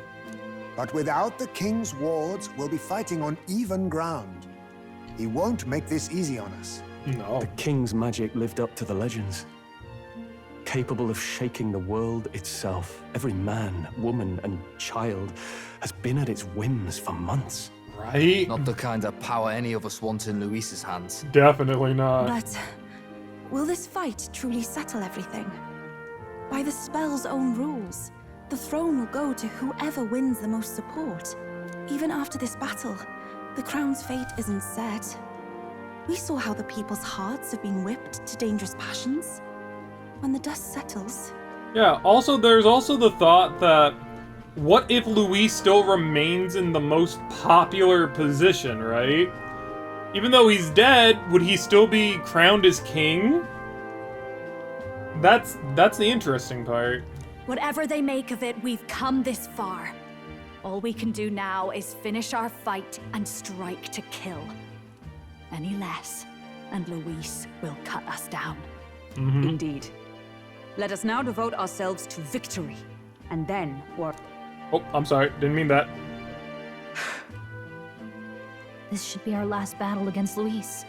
But without the king's wards, we'll be fighting on even ground. He won't make this easy on us. No. The king's magic lived up to the legends. Capable of shaking the world itself. Every man, woman, and child has been at its whims for months. Right? Not the kind of power any of us want in Luis's hands. Definitely not. But will this fight truly settle everything? By the spell's own rules, the throne will go to whoever wins the most support. Even after this battle, the crown's fate isn't set. We saw how the people's hearts have been whipped to dangerous passions. When the dust settles... Yeah, also, there's also the thought that what if Luis still remains in the most popular position, right? Even though he's dead, would he still be crowned as king? That's the interesting part. Whatever they make of it, we've come this far. All we can do now is finish our fight and strike to kill. Any less, and Luis will cut us down. Mm-hmm. Indeed. Let us now devote ourselves to victory, and then work. Oh, I'm sorry. Didn't mean that. This should be our last battle against Luis.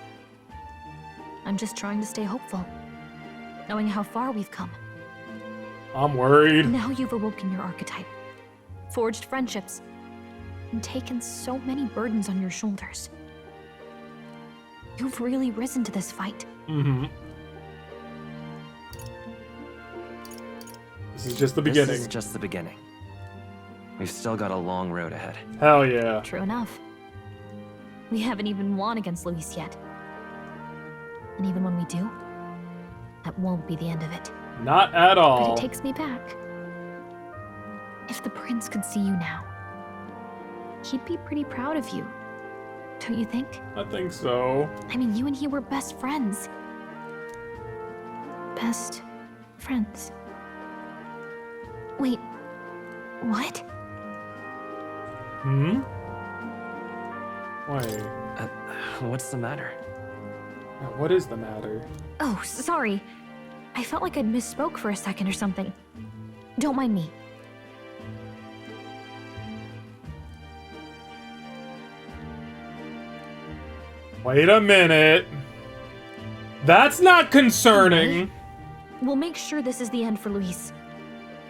I'm just trying to stay hopeful, knowing how far we've come. I'm worried. Now you've awoken your archetype, forged friendships, and taken so many burdens on your shoulders. You've really risen to this fight. Mm-hmm. This is just the beginning. This is just the beginning. We've still got a long road ahead. Hell yeah. True enough. We haven't even won against Luis yet. And even when we do, that won't be the end of it. Not at all. But it takes me back. If the prince could see you now, he'd be pretty proud of you. Don't you think? I think so. I mean, you and he were best friends. Best friends. Wait, what? Hmm? Wait. What's the matter? What is the matter? Oh, sorry. I felt like I'd misspoke for a second or something. Don't mind me. Wait a minute. That's not concerning. We'll make sure this is the end for Luis.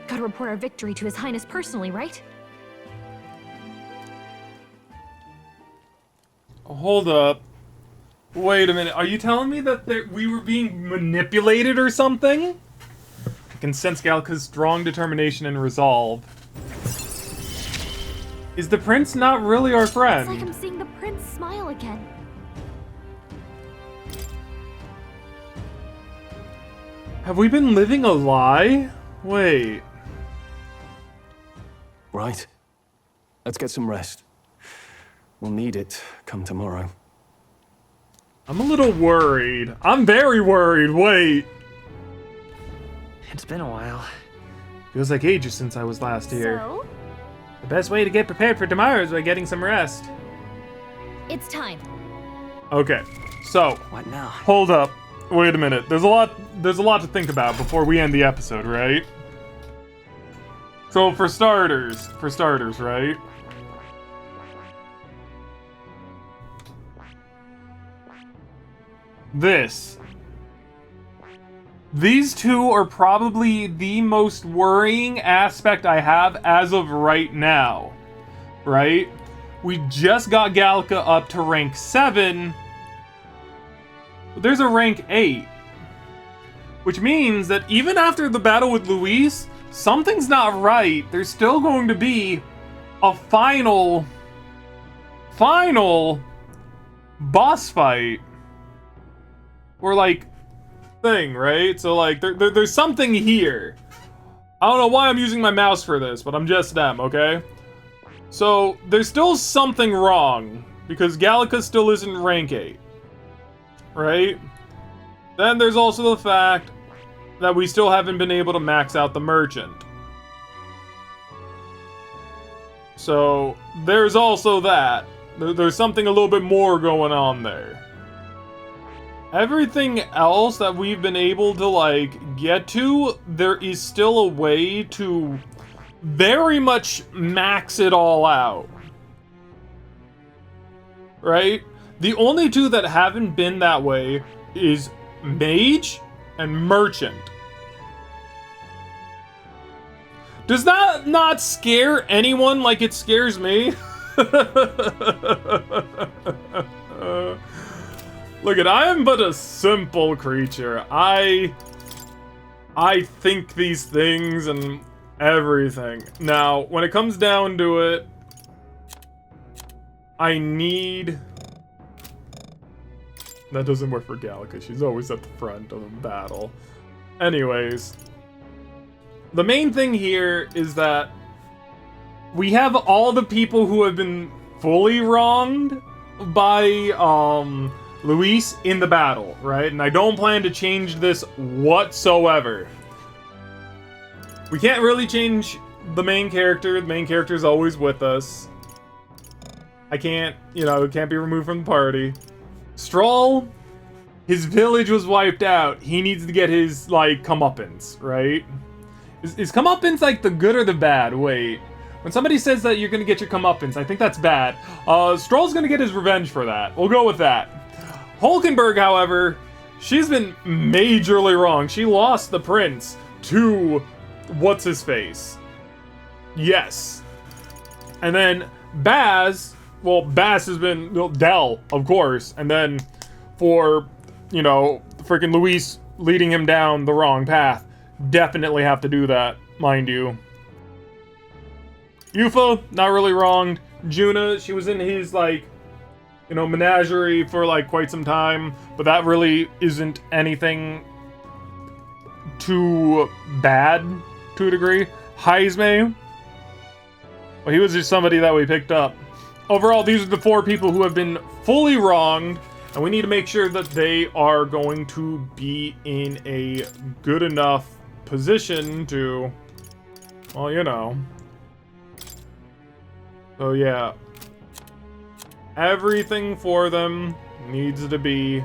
Gotta report our victory to His Highness personally, right? Hold up. Wait a minute. Are you telling me that we were being manipulated or something? I can sense Gallica's strong determination and resolve. Is the prince not really our friend? It's like I'm seeing the prince smile again. Have we been living a lie? Wait. Right. Let's get some rest. We'll need it come tomorrow. I'm a little worried. I'm very worried. Wait. It's been a while. Feels like ages since I was last here. So? The best way to get prepared for tomorrow is by getting some rest. It's time. Okay. So. What now? Hold up. Wait a minute. There's a lot to think about before we end the episode, right? So for starters, right? These two are probably the most worrying aspect I have as of right now, right? We just got Gallica up to rank 7. There's a rank 8. Which means that even after the battle with Luis, something's not right. There's still going to be a final boss fight. Or like thing, right? So like there's something here. I don't know why I'm using my mouse for this, but I'm just them, okay? So there's still something wrong because Gallica still isn't rank 8. Right? Then there's also the fact that we still haven't been able to max out the merchant. So there's also that. There's something a little bit more going on there. Everything else that we've been able to like get to, there is still a way to very much max it all out. Right? The only two that haven't been that way is Mage and Merchant. Does that not scare anyone like it scares me? Look at, I am but a simple creature. I think these things and everything. Now, when it comes down to it, I need... That doesn't work for Gallica. She's always at the front of the battle. Anyways, the main thing here is that we have all the people who have been fully wronged by Luis in the battle, right? And I don't plan to change this whatsoever. We can't really change the main character. The main character is always with us. I can't, it can't be removed from the party. Stroll, his village was wiped out. He needs to get his, like, comeuppance, right? Is comeuppance, like, the good or the bad? Wait. When somebody says that you're gonna get your comeuppance, I think that's bad. Stroll's gonna get his revenge for that. We'll go with that. Hulkenberg, however, she's been majorly wrong. She lost the prince to what's-his-face. Yes. And then Baz... Well, Bass has been Dell, of course, and then for, freaking Luis leading him down the wrong path, definitely have to do that, mind you. Yufa, not really wronged. Juna, she was in his, menagerie for, quite some time, but that really isn't anything too bad, to a degree. Heisme, well, he was just somebody that we picked up. Overall, these are the 4 people who have been fully wronged, and we need to make sure that they are going to be in a good enough position to, well, So yeah, everything for them needs to be...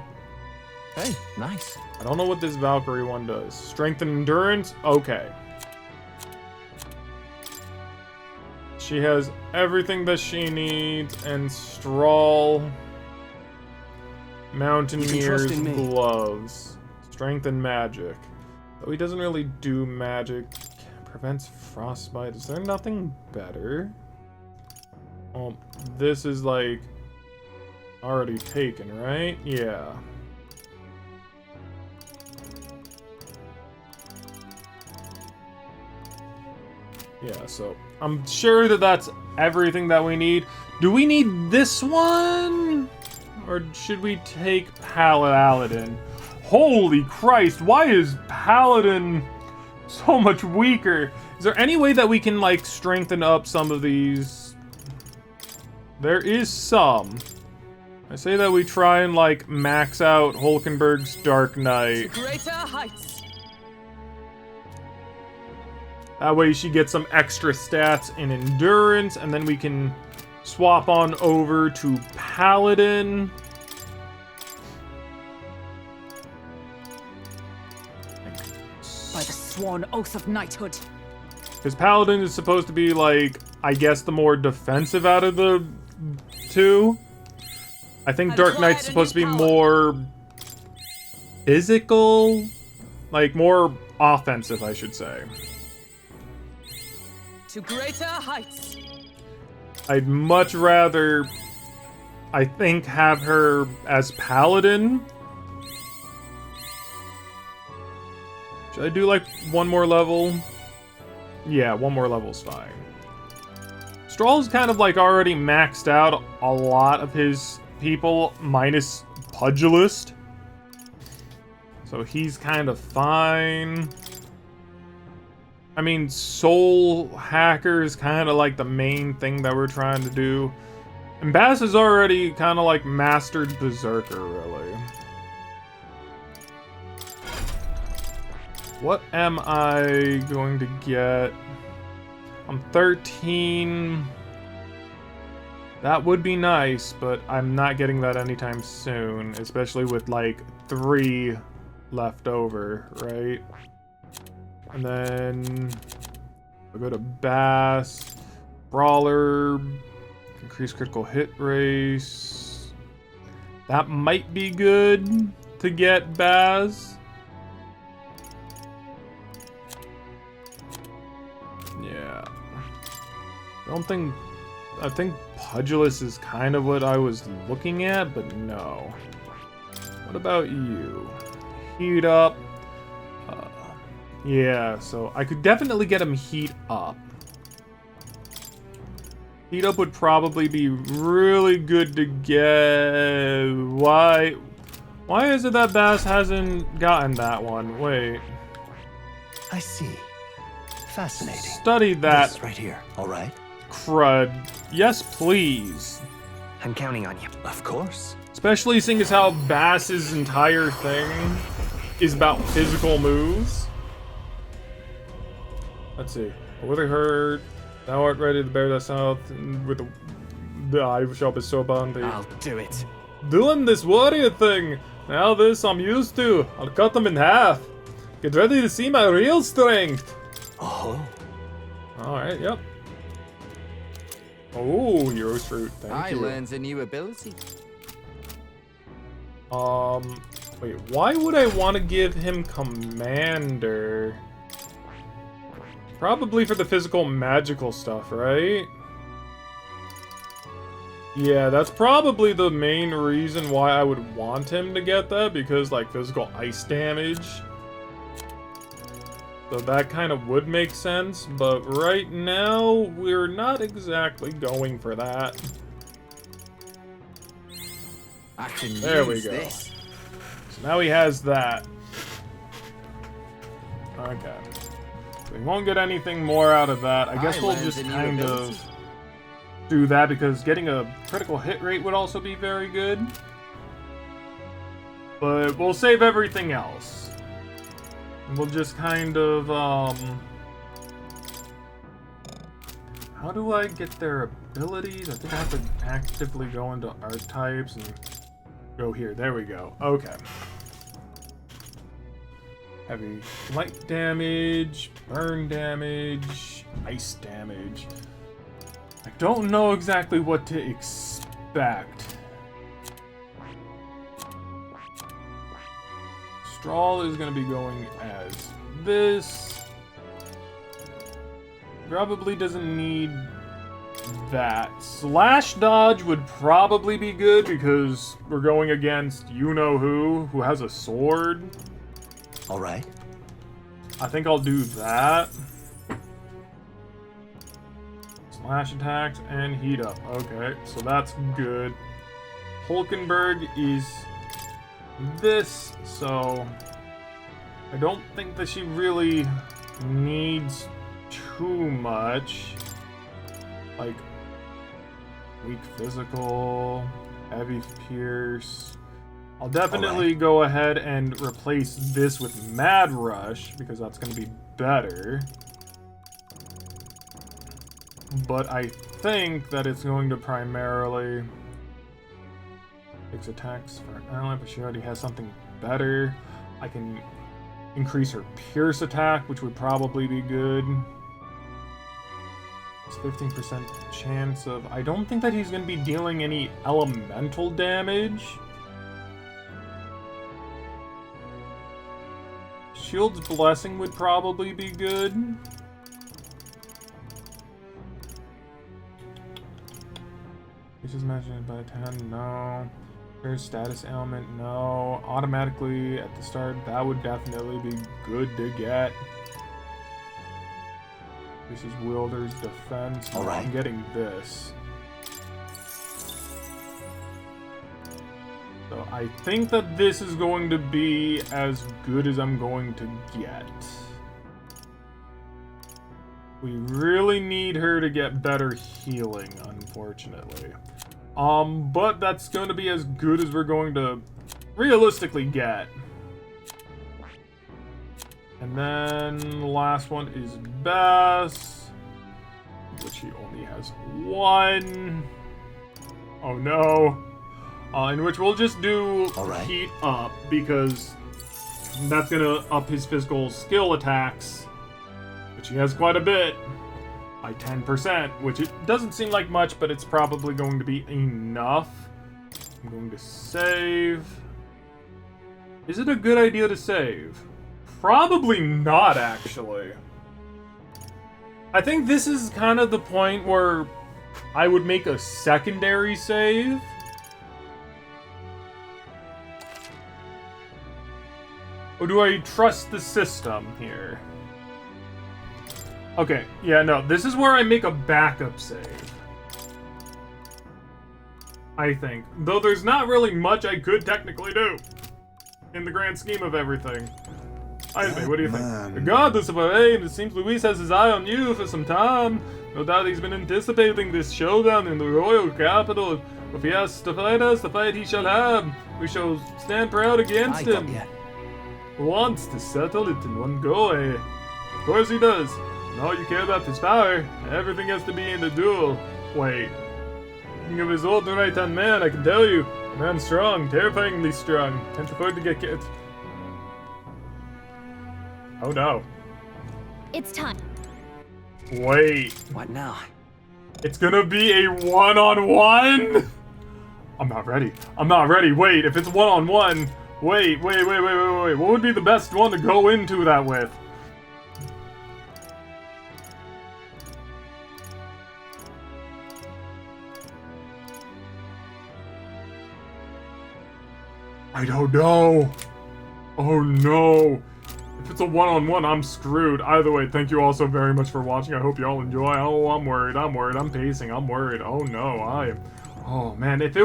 Hey, nice. I don't know what this Valkyrie one does. Strength and endurance? Okay. She has everything that she needs, and Stroll, Mountaineer's gloves, strength and magic. Though he doesn't really do magic. Prevents frostbite. Is there nothing better? This is like already taken, right? Yeah. Yeah, so I'm sure that that's everything that we need. Do we need this one? Or should we take Paladin? Holy Christ, why is Paladin so much weaker? Is there any way that we can, like, strengthen up some of these? There is some. I say that we try and, like, max out Hulkenberg's Dark Knight. To greater heights. That way she gets some extra stats in endurance, and then we can swap on over to Paladin. By the sworn oath of knighthood. Because Paladin is supposed to be, like, I guess the more defensive out of the two. I think Dark Knight's supposed to be more physical, like more offensive, I should say. To greater heights. I'd much rather, I think, have her as Paladin. Should I do like one more level? Yeah, one more level's fine. Stroll's kind of like already maxed out a lot of his people, minus Pugilist. So he's kind of fine. I mean, Soul Hacker is kind of like the main thing that we're trying to do. And Bass is already kind of like mastered Berserker, really. What am I going to get? I'm 13. That would be nice, but I'm not getting that anytime soon, especially with like 3 left over, right? And then I'll go to Bass, Brawler, increase critical hit race. That might be good to get Bass. Yeah. I think Pugilist is kind of what I was looking at, but no. What about you? Heat up. Yeah, so I could definitely get him heat up. Heat up would probably be really good to get. Why is it that Bass hasn't gotten that one? Wait. I see. Fascinating. Study that. This right here, all right? Crud. Yes, please. I'm counting on you. Of course. Especially seeing as how Bass's entire thing is about physical moves. Let's see. With a hurt, thou art ready to bear the south, and with the eye shall bestow upon thee. I'll do it. Doing this warrior thing. Now this I'm used to. I'll cut them in half. Get ready to see my real strength. Oh. Alright, yep. Oh, Hero's Fruit. Thank you. Learns a new ability. Wait, why would I want to give him Commander? Probably for the physical magical stuff, right? Yeah, that's probably the main reason why I would want him to get that, because, like, physical ice damage. So that kind of would make sense, but right now, we're not exactly going for that. I can there we use go. This. So now he has that. Okay. We won't get anything more out of that. I guess we'll just kind of do that, because getting a critical hit rate would also be very good. But we'll save everything else. We'll just kind of, how do I get their abilities? I think I have to actively go into Archetypes and go here. There we go. Okay. Heavy light damage, burn damage, ice damage. I don't know exactly what to expect. Straw is going to be going as this. Probably doesn't need that. Slash dodge would probably be good because we're going against you-know-who has a sword. Alright. I think I'll do that. Slash attacks and heat up. Okay, so that's good. Hulkenberg is this, so I don't think that she really needs too much. Like, weak physical, heavy pierce. I'll definitely go ahead and replace this with Mad Rush, because that's going to be better. But I think that it's going to primarily fix attacks for an ally, but she already has something better. I can increase her pierce attack, which would probably be good. It's 15% chance of... I don't think that he's going to be dealing any elemental damage. Shield's Blessing would probably be good. This is measured by 10, no. There's status ailment, no. Automatically at the start, that would definitely be good to get. This is Wielder's Defense. No, I'm getting this. So I think that this is going to be as good as I'm going to get. We really need her to get better healing, unfortunately. But that's going to be as good as we're going to realistically get. And then the last one is Bess, which he only has one. Oh no. In which we'll just do heat up, because that's going to up his physical skill attacks, which he has quite a bit, by 10%, which it doesn't seem like much, but it's probably going to be enough. I'm going to save. Is it a good idea to save? Probably not, actually. I think this is kind of the point where I would make a secondary save. Or do I trust the system here? Okay, yeah, no, this is where I make a backup save. I think. Though there's not really much I could technically do in the grand scheme of everything. Isaac, what do you think? Regardless of our aim, it seems Luis has his eye on you for some time. No doubt he's been anticipating this showdown in the royal capital. If he has to fight us, the fight he shall have. We shall stand proud against him. Wants to settle it in one go, eh? Of course he does. And all you care about is power. Everything has to be in the duel. Wait. Speaking of his old right-hand man, I can tell you. Man strong, terrifyingly strong. Can't afford to get kicked. Oh no. It's time. Wait. What now? It's gonna be a one-on-one? I'm not ready. I'm not ready. Wait, if it's one-on-one... Wait. What would be the best one to go into that with? I don't know. Oh no. If it's a one-on-one, I'm screwed. Either way, thank you all so very much for watching. I hope you all enjoy. Oh, I'm worried. I'm pacing. I'm worried. Oh no, oh man, if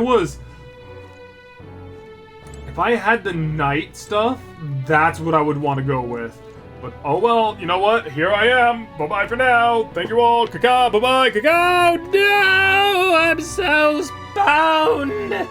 I had the knight stuff, that's what I would want to go with. But oh well, you know what? Here I am. Bye-bye for now. Thank you all. Cacao. Bye-bye. Cacao. No! I'm so stoned.